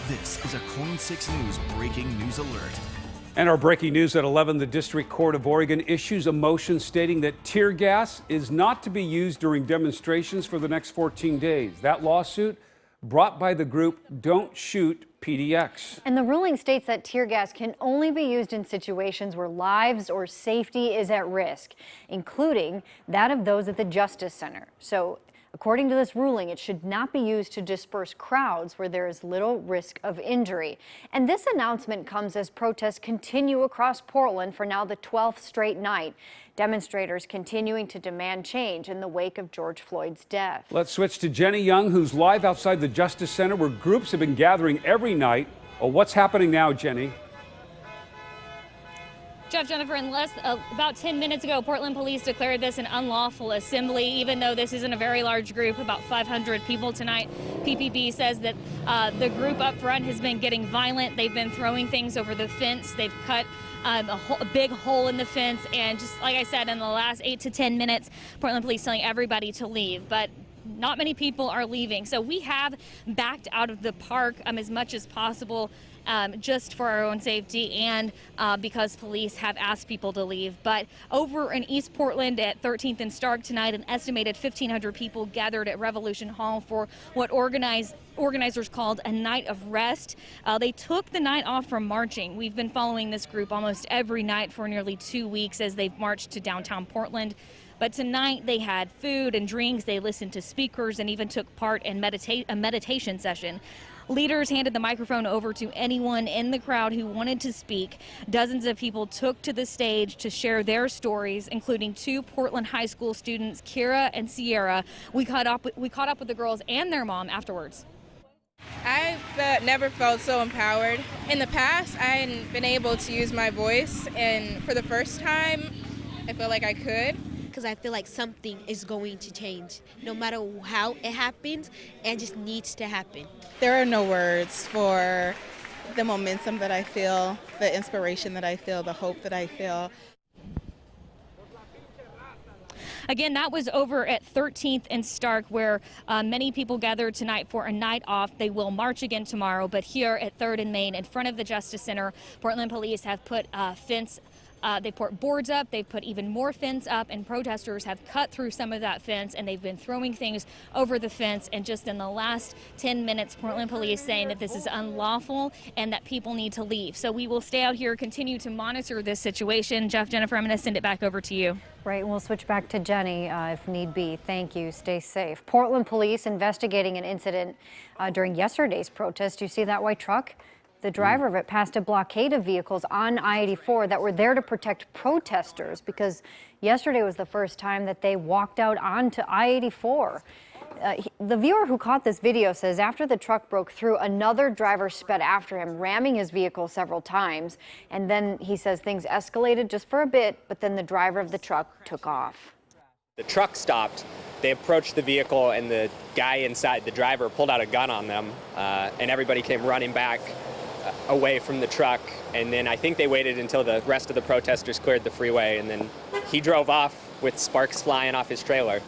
This is a KOIN 6 News breaking news alert. And our breaking news at 11, the District Court of Oregon issues a motion stating that tear gas is not to be used during demonstrations for the next 14 days. That lawsuit brought by the group Don't Shoot PDX. And the ruling states that tear gas can only be used in situations where lives or safety is at risk, including that of those at the Justice Center. So, according to this ruling, it should not be used to disperse crowds where there is little risk of injury. And this announcement comes as protests continue across Portland for now the 12th straight night. Demonstrators continuing to demand change in the wake of George Floyd's death. Let's switch to Jenny Young, who's live outside the Justice Center where groups have been gathering every night. Oh, what's happening now, Jenny? Jeff, Jennifer, about 10 minutes ago, Portland police declared this an unlawful assembly, even though this isn't a very large group, about 500 people tonight. PPP says that the group up front has been getting violent. They've been throwing things over the fence. They've cut a big hole in the fence. And just like I said, in the last 8 to 10 minutes, Portland police telling everybody to leave. But not many people are leaving. So we have backed out of the park as much as possible. Just for our own safety and because police have asked people to leave. But over in East Portland at 13th and Stark tonight, an estimated 1,500 people gathered at Revolution Hall for what organizers called a night of rest. They took the night off from marching. We've been following this group almost every night for nearly 2 weeks as they've marched to downtown Portland. But tonight they had food and drinks, they listened to speakers and even took part in a meditation session. Leaders handed the microphone over to anyone in the crowd who wanted to speak. Dozens of people took to the stage to share their stories, including 2 Portland High School students, Kira and Sierra. We caught up with the girls and their mom afterwards. I've never felt so empowered. In the past, I hadn't been able to use my voice, and for the first time, I feel like I could. Because I feel like something is going to change. No matter how it happens, it just needs to happen. There are no words for the momentum that I feel, the inspiration that I feel, the hope that I feel. Again, that was over at 13th and Stark, where many people gathered tonight for a night off. They will march again tomorrow, but here at 3rd and Main in front of the Justice Center, Portland police have put a fence. They put boards up, they've put even more fence up, and protesters have cut through some of that fence, and they've been throwing things over the fence. And just in the last 10 minutes, Portland police saying that this is unlawful and that people need to leave. So we will stay out here, continue to monitor this situation. Jeff, Jennifer, I'm going to send it back over to you. Right, and we'll switch back to Jenny if need be. Thank you. Stay safe. Portland police investigating an incident during yesterday's protest. You see that white truck? The driver of it passed a blockade of vehicles on I-84 that were there to protect protesters because yesterday was the first time that they walked out onto I-84. The viewer who caught this video says after the truck broke through, another driver sped after him, ramming his vehicle several times. And then he says things escalated just for a bit, but then the driver of the truck took off. The truck stopped. They approached the vehicle, and the guy inside, the driver, pulled out a gun on them, and everybody came running back away from the truck. And then I think they waited until the rest of the protesters cleared the freeway, and then he drove off with sparks flying off his trailer.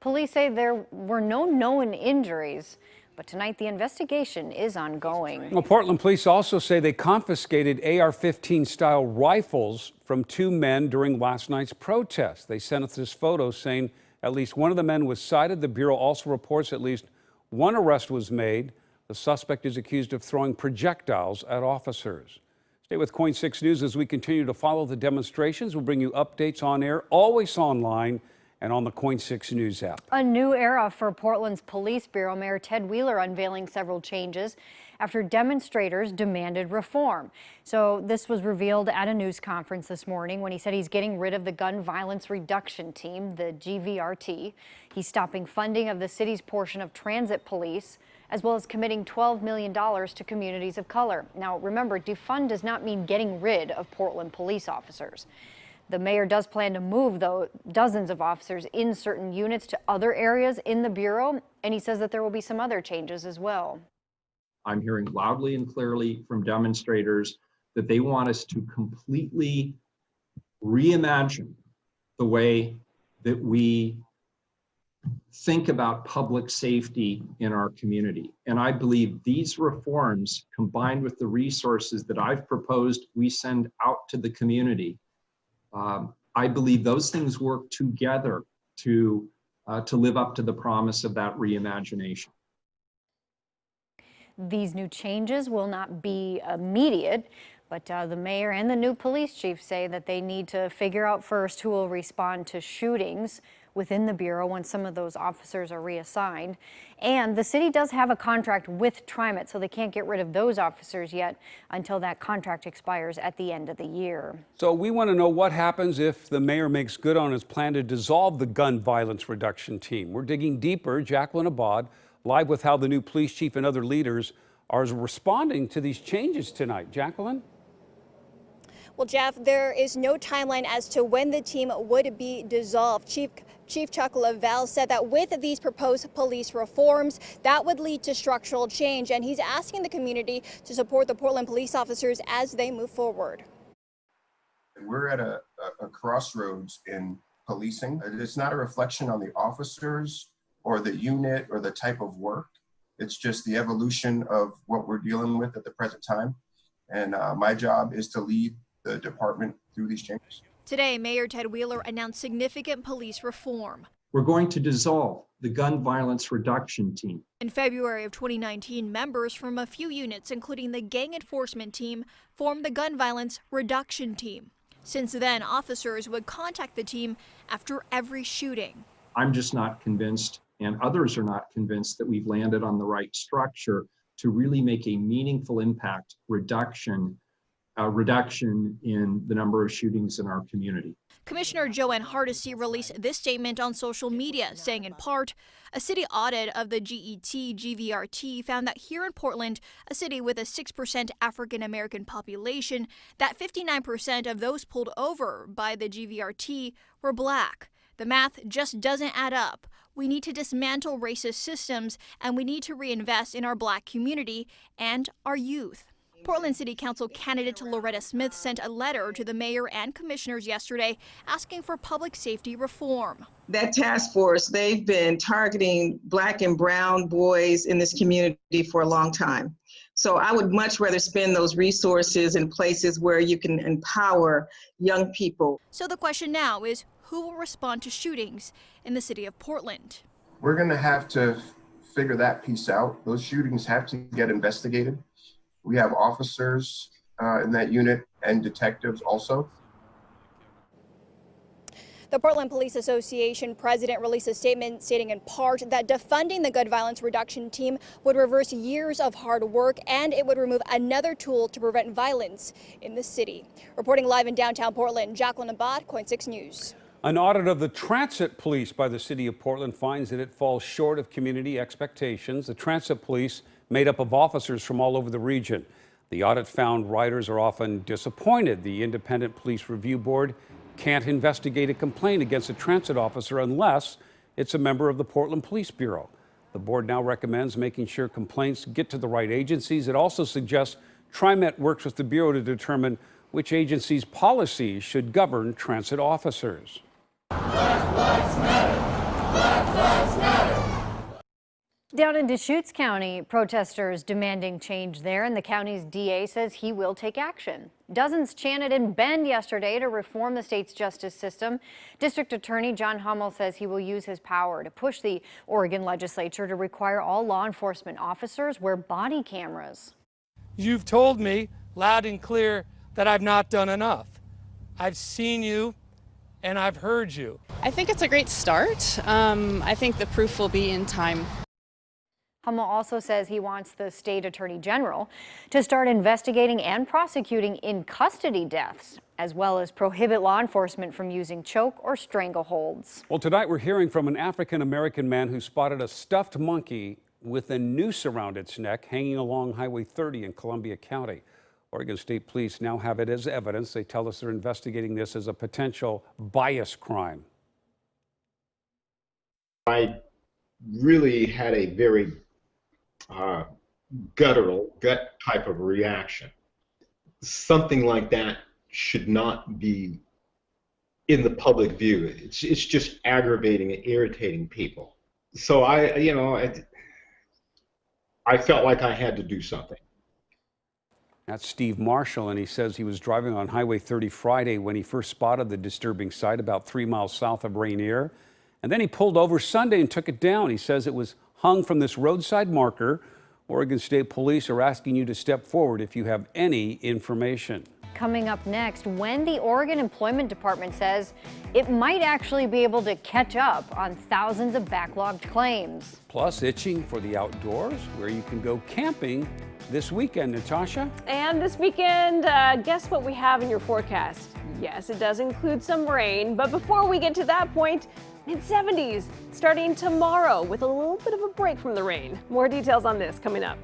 Police say there were no known injuries, but tonight the investigation is ongoing. Well, Portland police also say they confiscated AR-15 style rifles from 2 men during last night's protest. They sent us this photo saying at least one of the men was cited. The Bureau also reports at least 1 arrest was made. The suspect is accused of throwing projectiles at officers. Stay with KOIN 6 News as we continue to follow the demonstrations. We'll bring you updates on air, always online, and on the KOIN 6 News app. A new era for Portland's Police Bureau. Mayor Ted Wheeler unveiling several changes after demonstrators demanded reform. So this was revealed at a news conference this morning when he said he's getting rid of the Gun Violence Reduction Team, the GVRT. He's stopping funding of the city's portion of transit police, as well as committing $12 million to communities of color. Now, remember, defund does not mean getting rid of Portland police officers. The mayor does plan to move, though, dozens of officers in certain units to other areas in the Bureau, and he says that there will be some other changes as well. I'm hearing loudly and clearly from demonstrators that they want us to completely reimagine the way that we think about public safety in our community. And I believe these reforms, combined with the resources that I've proposed we send out to the community, I believe those things work together to live up to the promise of that reimagination. These new changes will not be immediate, but the mayor and the new police chief say that they need to figure out first who will respond to shootings within the Bureau when some of those officers are reassigned. And the city does have a contract with TriMet, so they can't get rid of those officers yet until that contract expires at the end of the year. So we want to know what happens if the mayor makes good on his plan to dissolve the gun violence reduction team. We're digging deeper. Jacqueline Abad, live with how the new police chief and other leaders are responding to these changes tonight. Jacqueline? Well, Jeff, there is no timeline as to when the team would be dissolved. Chief Chuck Lavelle said that with these proposed police reforms, that would lead to structural change, and he's asking the community to support the Portland police officers as they move forward. We're at a crossroads in policing. It's not a reflection on the officers or the unit or the type of work. It's just the evolution of what we're dealing with at the present time. And my job is to lead the department through these changes. Today, Mayor Ted Wheeler announced significant police reform. We're going to dissolve the gun violence reduction team. In February of 2019, members from a few units, including the gang enforcement team, formed the gun violence reduction team. Since then, officers would contact the team after every shooting. I'm just not convinced, and others are not convinced, that we've landed on the right structure to really make a meaningful impact reduction in the number of shootings in our community. Commissioner Joanne Hardesty released this statement on social media, saying in part, a city audit of the GVRT found that here in Portland, a city with a 6% African American population, that 59% of those pulled over by the GVRT were Black. The math just doesn't add up. We need to dismantle racist systems, and we need to reinvest in our Black community and our youth. Portland City Council candidate Loretta Smith sent a letter to the mayor and commissioners yesterday asking for public safety reform. That task force, they've been targeting Black and brown boys in this community for a long time. So I would much rather spend those resources in places where you can empower young people. So the question now is, who will respond to shootings in the city of Portland? We're going to have to figure that piece out. Those shootings have to get investigated. We have officers in that unit and detectives also. The Portland Police Association president released a statement stating in part that defunding the gun violence reduction team would reverse years of hard work and it would remove another tool to prevent violence in the city. Reporting live in downtown Portland, Jacqueline Abad, KOIN 6 News. An audit of the transit police by the city of Portland finds that it falls short of community expectations. The transit police, made up of officers from all over the region. The audit found riders are often disappointed. The Independent Police Review Board can't investigate a complaint against a transit officer unless it's a member of the Portland Police Bureau. The board now recommends making sure complaints get to the right agencies. It also suggests TriMet works with the Bureau to determine which agency's policies should govern transit officers. Black Lives Matter. Black Lives Matter. Down in Deschutes County, protesters demanding change there, and the county's DA says he will take action. Dozens chanted in Bend yesterday to reform the state's justice system. District Attorney John Hummel says he will use his power to push the Oregon legislature to require all law enforcement officers wear body cameras. You've told me loud and clear that I've not done enough. I've seen you and I've heard you. I think it's a great start. I think the proof will be in time. Hummel also says he wants the state attorney general to start investigating and prosecuting in-custody deaths, as well as prohibit law enforcement from using choke or strangleholds. Well, tonight we're hearing from an African-American man who spotted a stuffed monkey with a noose around its neck hanging along Highway 30 in Columbia County. Oregon State Police now have it as evidence. They tell us they're investigating this as a potential bias crime. I really had a very gut type of reaction. Something like that should not be in the public view. It's just aggravating and irritating people. So I felt like I had to do something. That's Steve Marshall, and he says he was driving on Highway 30 Friday when he first spotted the disturbing sight about 3 miles south of Rainier. And then he pulled over Sunday and took it down. He says it was hung from this roadside marker. Oregon State Police are asking you to step forward if you have any information. Coming up next, when the Oregon Employment Department says it might actually be able to catch up on thousands of backlogged claims. Plus, itching for the outdoors, where you can go camping this weekend, Natasha. And this weekend, guess what we have in your forecast? Yes, it does include some rain, but before we get to that point, mid-70s starting tomorrow with a little bit of a break from the rain. More details on this coming up.